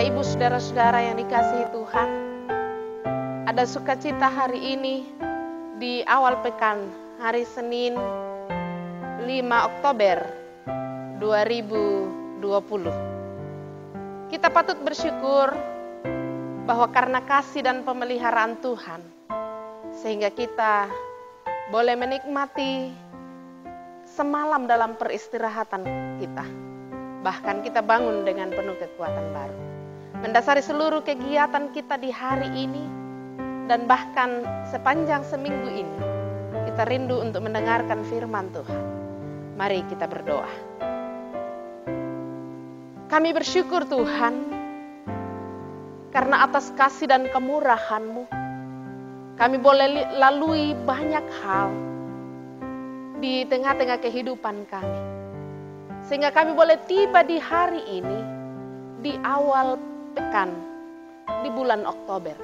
Bapak Ibu saudara-saudara yang dikasihi Tuhan, ada sukacita hari ini di awal pekan, hari Senin 5 Oktober 2020. Kita patut bersyukur bahwa karena kasih dan pemeliharaan Tuhan, sehingga kita boleh menikmati semalam dalam peristirahatan kita. Bahkan kita bangun dengan penuh kekuatan baru. Mendasari seluruh kegiatan kita di hari ini, dan bahkan sepanjang seminggu ini, kita rindu untuk mendengarkan firman Tuhan. Mari kita berdoa. Kami bersyukur Tuhan, karena atas kasih dan kemurahan-Mu, kami boleh lalui banyak hal di tengah-tengah kehidupan kami. Sehingga kami boleh tiba di hari ini, di awal pekan, di bulan Oktober.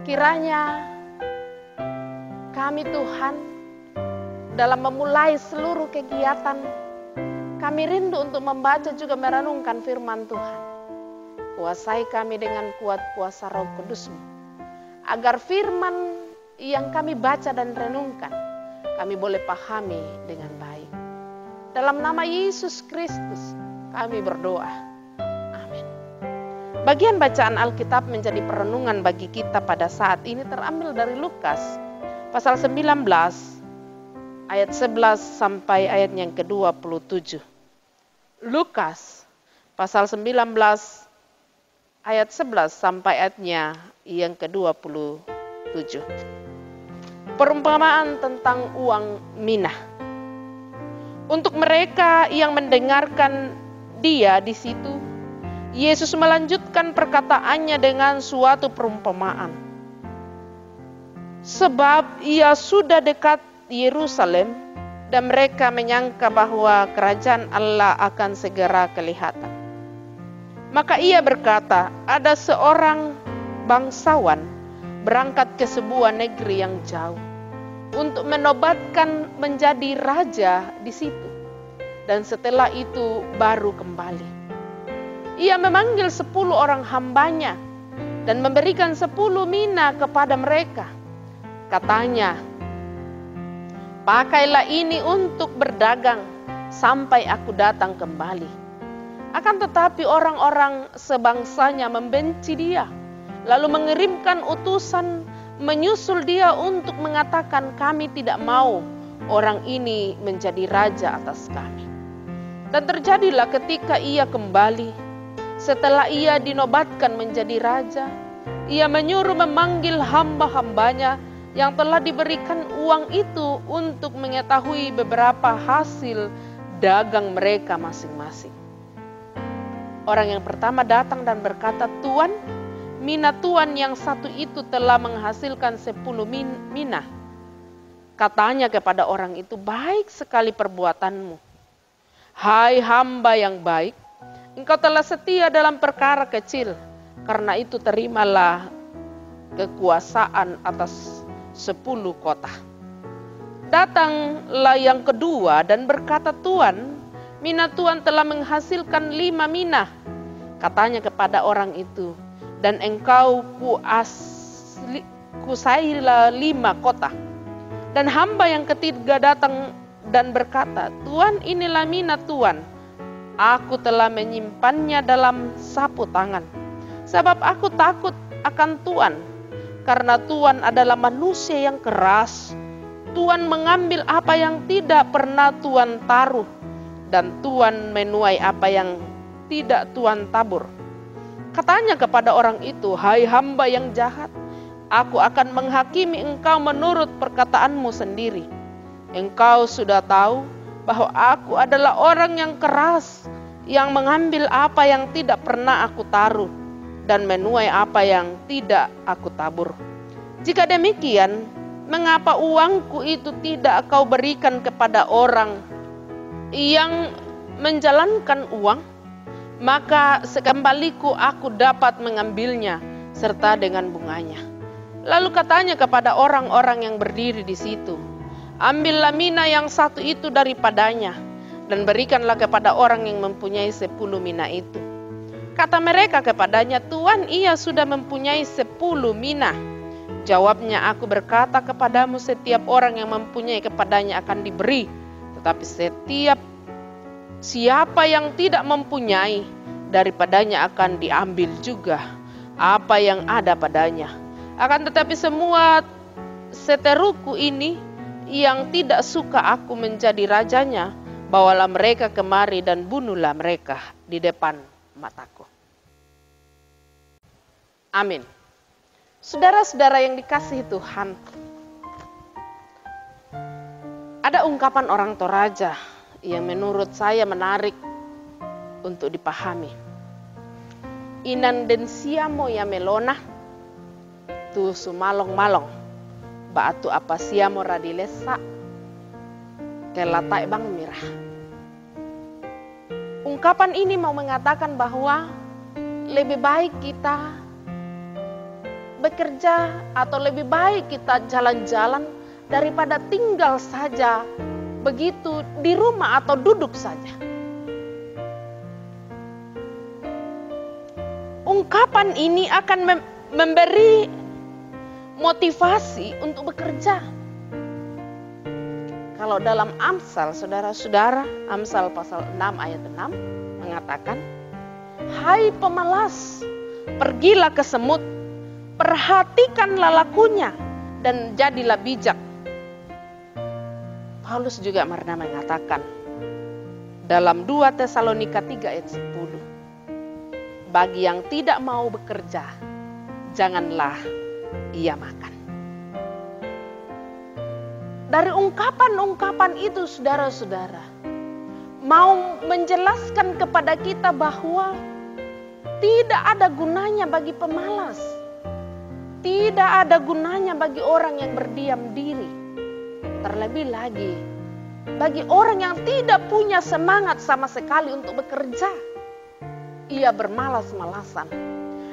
Kiranya kami Tuhan, dalam memulai seluruh kegiatan, kami rindu untuk membaca juga merenungkan firman Tuhan. Kuasai kami dengan kuat kuasa Roh Kudus-Mu, agar firman yang kami baca dan renungkan, kami boleh pahami dengan baik. Dalam nama Yesus Kristus kami berdoa. Amin. Bagian bacaan Alkitab menjadi perenungan bagi kita pada saat ini terambil dari Lukas pasal 19 ayat 11 sampai ayat yang ke-27. Lukas pasal 19 ayat 11 sampai ayatnya yang ke-27. Perumpamaan tentang uang minah. Untuk mereka yang mendengarkan dia di situ, Yesus melanjutkan perkataannya dengan suatu perumpamaan. Sebab ia sudah dekat Yerusalem dan mereka menyangka bahwa kerajaan Allah akan segera kelihatan. Maka ia berkata, ada seorang bangsawan berangkat ke sebuah negeri yang jauh untuk menobatkan menjadi raja di situ, dan setelah itu baru kembali. Ia memanggil 10 orang hambanya dan memberikan 10 mina kepada mereka. Katanya, pakailah ini untuk berdagang sampai aku datang kembali. Akan tetapi orang-orang sebangsanya membenci dia, lalu mengirimkan utusan menyusul dia untuk mengatakan, kami tidak mau orang ini menjadi raja atas kami. Dan terjadilah ketika ia kembali, setelah ia dinobatkan menjadi raja, ia menyuruh memanggil hamba-hambanya yang telah diberikan uang itu untuk mengetahui beberapa hasil dagang mereka masing-masing. Orang yang pertama datang dan berkata, Tuan, mina tuan yang satu itu telah menghasilkan 10 mina. Katanya kepada orang itu, baik sekali perbuatanmu. Hai hamba yang baik, engkau telah setia dalam perkara kecil, karena itu terimalah kekuasaan atas 10 kota. Datanglah yang kedua dan berkata, Tuan, mina tuan telah menghasilkan 5 mina. Katanya kepada orang itu, dan engkau kuasailah 5 kota. Dan hamba yang ketiga datang dan berkata, Tuan, inilah mina tuan. Aku telah menyimpannya dalam sapu tangan, sebab aku takut akan Tuan, karena Tuan adalah manusia yang keras. Tuan mengambil apa yang tidak pernah Tuan taruh, dan Tuan menuai apa yang tidak Tuan tabur. Katanya kepada orang itu, hai hamba yang jahat, aku akan menghakimi engkau menurut perkataanmu sendiri. Engkau sudah tahu bahwa aku adalah orang yang keras, yang mengambil apa yang tidak pernah aku taruh, dan menuai apa yang tidak aku tabur. Jika demikian, mengapa uangku itu tidak kau berikan kepada orang yang menjalankan uang? Maka sekembaliku aku dapat mengambilnya serta dengan bunganya. Lalu katanya kepada orang-orang yang berdiri di situ, ambillah mina yang satu itu daripadanya dan berikanlah kepada orang yang mempunyai 10 mina itu. Kata mereka kepadanya, Tuan, ia sudah mempunyai 10 mina. Jawabnya, aku berkata kepadamu, setiap orang yang mempunyai kepadanya akan diberi. Tetapi siapa yang tidak mempunyai, daripadanya akan diambil juga apa yang ada padanya. Akan tetapi semua seteruku ini yang tidak suka aku menjadi rajanya, bawalah mereka kemari dan bunuhlah mereka di depan mataku. Amin. Saudara-saudara yang dikasihi Tuhan, ada ungkapan orang Toraja yang menurut saya menarik untuk dipahami. Inan den siamo ya melona, tu sumalong-malong, baatu apa siamo radilesa, kelatai bang mirah. Ungkapan ini mau mengatakan bahwa lebih baik kita bekerja atau lebih baik kita jalan-jalan daripada tinggal saja begitu di rumah atau duduk saja. Ungkapan ini akan memberi motivasi untuk bekerja. Kalau dalam Amsal, saudara-saudara, Amsal pasal 6 ayat 6 mengatakan, hai pemalas, pergilah ke semut, perhatikanlah lakunya, dan jadilah bijak. Paulus juga pernah mengatakan dalam 2 Tesalonika 3 ayat 10, bagi yang tidak mau bekerja, janganlah ia makan. Dari ungkapan-ungkapan itu, saudara-saudara, mau menjelaskan kepada kita bahwa tidak ada gunanya bagi pemalas. Tidak ada gunanya bagi orang yang berdiam diri. Terlebih lagi, bagi orang yang tidak punya semangat sama sekali untuk bekerja. Ia bermalas-malasan.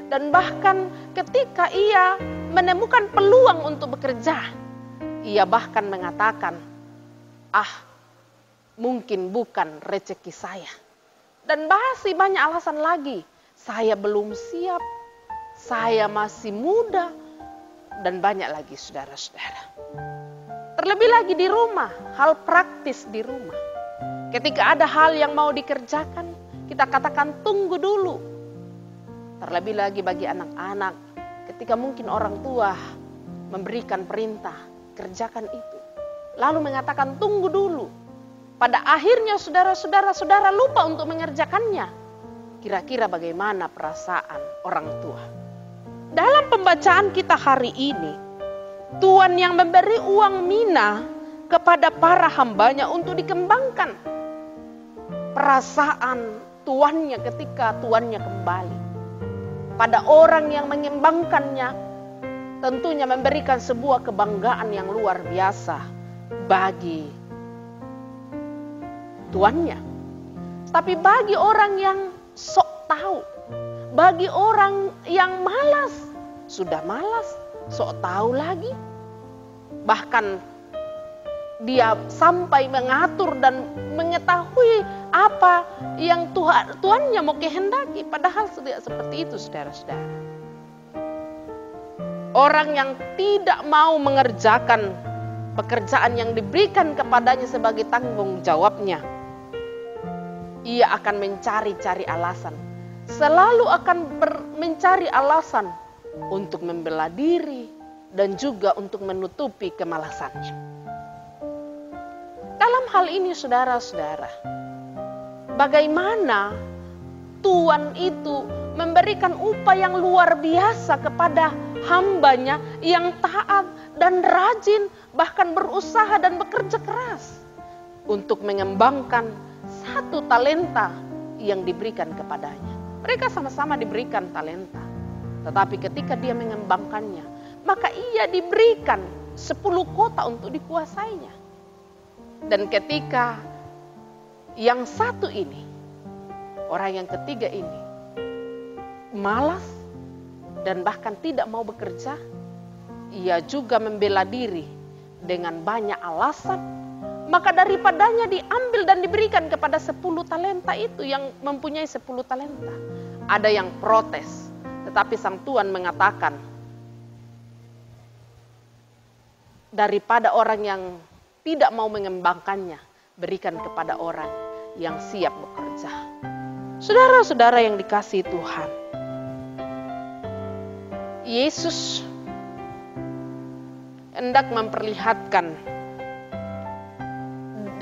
Dan bahkan ketika ia menemukan peluang untuk bekerja, ia bahkan mengatakan, mungkin bukan rezeki saya. Dan masih banyak alasan lagi. Saya belum siap, saya masih muda, dan banyak lagi saudara-saudara. Terlebih lagi di rumah, hal praktis di rumah. Ketika ada hal yang mau dikerjakan, kita katakan tunggu dulu. Terlebih lagi bagi anak-anak, ketika mungkin orang tua memberikan perintah, kerjakan itu. Lalu mengatakan tunggu dulu. Pada akhirnya saudara-saudara lupa untuk mengerjakannya. Kira-kira bagaimana perasaan orang tua? Dalam pembacaan kita hari ini, Tuhan yang memberi uang mina kepada para hambanya untuk dikembangkan perasaan tuannya ketika tuannya kembali. Pada orang yang mengembangkannya, tentunya memberikan sebuah kebanggaan yang luar biasa bagi tuannya. Tapi bagi orang yang sok tahu, bagi orang yang malas, sudah malas, sok tahu lagi. Bahkan dia sampai mengatur dan mengetahui apa yang tuannya mau kehendaki. Padahal tidak seperti itu, saudara-saudara. Orang yang tidak mau mengerjakan pekerjaan yang diberikan kepadanya sebagai tanggung jawabnya, ia akan mencari-cari alasan. Selalu akan mencari alasan untuk membela diri dan juga untuk menutupi kemalasannya. Dalam hal ini saudara-saudara, bagaimana Tuhan itu memberikan upah yang luar biasa kepada hambanya yang taat dan rajin, bahkan berusaha dan bekerja keras untuk mengembangkan satu talenta yang diberikan kepadanya. Mereka sama-sama diberikan talenta, tetapi ketika dia mengembangkannya, maka ia diberikan 10 kota untuk dikuasainya. Dan ketika yang satu ini, orang yang ketiga ini, malas dan bahkan tidak mau bekerja, ia juga membela diri dengan banyak alasan, maka daripadanya diambil dan diberikan kepada 10 talenta itu yang mempunyai 10 talenta. Ada yang protes, tetapi sang Tuhan mengatakan, daripada orang yang tidak mau mengembangkannya, berikan kepada orang yang siap bekerja. Saudara-saudara yang dikasihi Tuhan, Yesus hendak memperlihatkan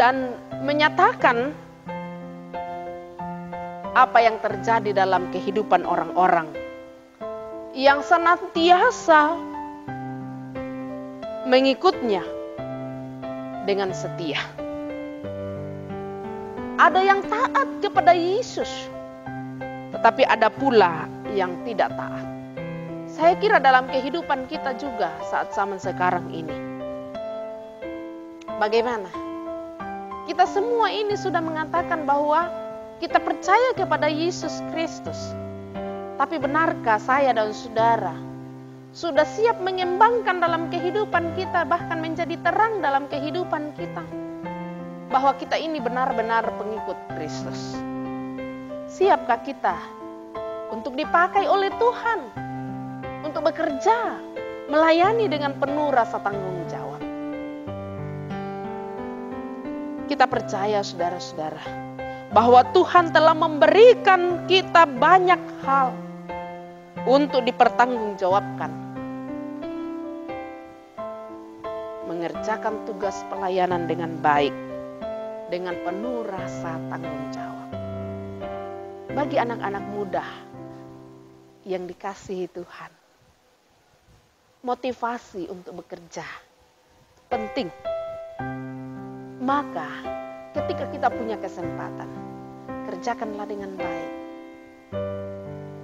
dan menyatakan apa yang terjadi dalam kehidupan orang-orang yang senantiasa mengikutnya dengan setia. Ada yang taat kepada Yesus, tetapi ada pula yang tidak taat. Saya kira dalam kehidupan kita juga saat zaman sekarang ini. Bagaimana? Kita semua ini sudah mengatakan bahwa kita percaya kepada Yesus Kristus. Tapi benarkah saya dan saudara sudah siap mengembangkan dalam kehidupan kita, bahkan menjadi terang dalam kehidupan kita, bahwa kita ini benar-benar pengikut Kristus? Siapkah kita untuk dipakai oleh Tuhan, untuk bekerja, melayani dengan penuh rasa tanggung jawab? Kita percaya saudara-saudara, bahwa Tuhan telah memberikan kita banyak hal untuk dipertanggungjawabkan. Mengerjakan tugas pelayanan dengan baik, dengan penuh rasa tanggung jawab. Bagi anak-anak muda yang dikasihi Tuhan, motivasi untuk bekerja penting. Maka ketika kita punya kesempatan, kerjakanlah dengan baik.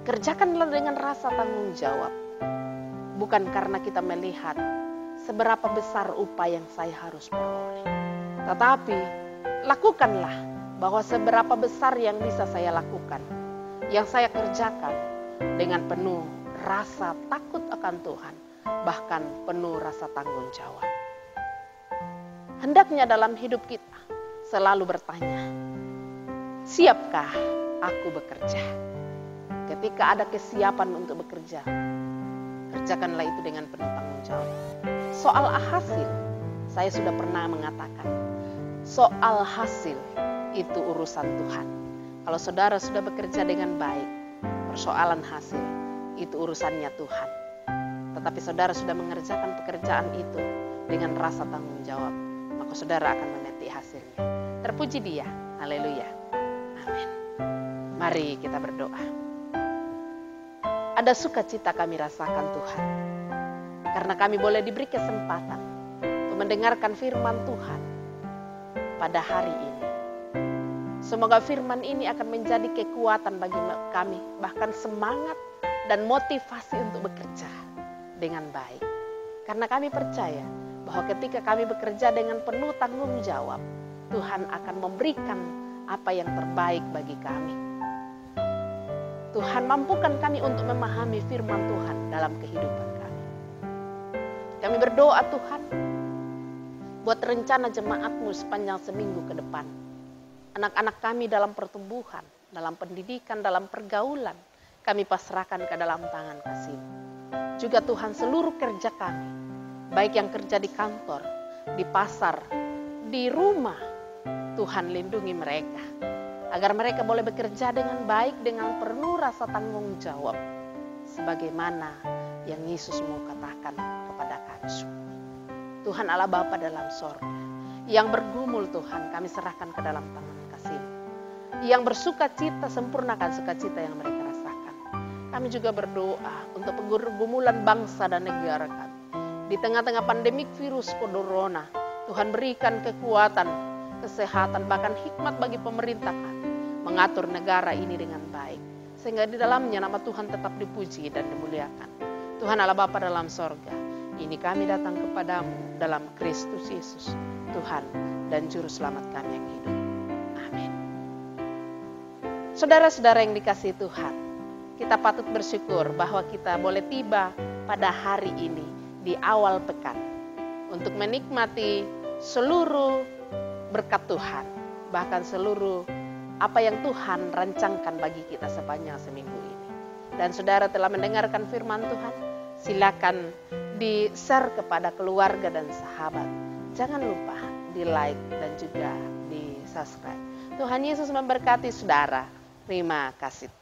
Kerjakanlah dengan rasa tanggung jawab. Bukan karena kita melihat seberapa besar upah yang saya harus peroleh. Tetapi lakukanlah bahwa seberapa besar yang bisa saya lakukan, yang saya kerjakan dengan penuh rasa takut akan Tuhan, bahkan penuh rasa tanggung jawab. Hendaknya dalam hidup kita selalu bertanya, siapkah aku bekerja? Ketika ada kesiapan untuk bekerja, kerjakanlah itu dengan penuh tanggung jawab. Soal hasil, saya sudah pernah mengatakan, soal hasil itu urusan Tuhan. Kalau saudara sudah bekerja dengan baik, persoalan hasil itu urusannya Tuhan. Tetapi saudara sudah mengerjakan pekerjaan itu dengan rasa tanggung jawab, maka saudara akan memetik hasilnya. Terpuji Dia, haleluya, amin. Mari kita berdoa. Ada sukacita kami rasakan Tuhan, karena kami boleh diberi kesempatan untuk mendengarkan firman Tuhan pada hari ini. Semoga firman ini akan menjadi kekuatan bagi kami, bahkan semangat dan motivasi untuk bekerja dengan baik. Karena kami percaya bahwa ketika kami bekerja dengan penuh tanggung jawab, Tuhan akan memberikan apa yang terbaik bagi kami. Tuhan, mampukan kami untuk memahami firman Tuhan dalam kehidupan kami. Kami berdoa Tuhan, buat rencana jemaat-Mu sepanjang seminggu ke depan. Anak-anak kami dalam pertumbuhan, dalam pendidikan, dalam pergaulan, kami pasrahkan ke dalam tangan kasih-Mu. Juga Tuhan, seluruh kerja kami, baik yang kerja di kantor, di pasar, di rumah, Tuhan lindungi mereka. Agar mereka boleh bekerja dengan baik, dengan penuh rasa tanggung jawab. Sebagaimana yang Yesus mau katakan kepada kami semua. Tuhan Allah Bapa dalam sorga, yang bergumul Tuhan, kami serahkan ke dalam tangan kasih-Mu. Yang bersuka cita, sempurnakan sukacita yang mereka rasakan. Kami juga berdoa untuk pergumulan bangsa dan negara kami. Di tengah-tengah pandemik virus corona, Tuhan berikan kekuatan, kesehatan, bahkan hikmat bagi pemerintah kami mengatur negara ini dengan baik, sehingga di dalamnya nama Tuhan tetap dipuji dan dimuliakan. Tuhan Allah Bapa dalam sorga, ini kami datang kepadamu dalam Kristus Yesus, Tuhan dan Juru Selamat kami yang hidup. Amin. Saudara-saudara yang dikasihi Tuhan, kita patut bersyukur bahwa kita boleh tiba pada hari ini di awal pekan untuk menikmati seluruh berkat Tuhan, bahkan seluruh apa yang Tuhan rancangkan bagi kita sepanjang seminggu ini. dan saudara telah mendengarkan firman Tuhan, silakan di-share kepada keluarga dan sahabat. Jangan lupa di-like dan juga di-subscribe. Tuhan Yesus memberkati saudara. Terima kasih.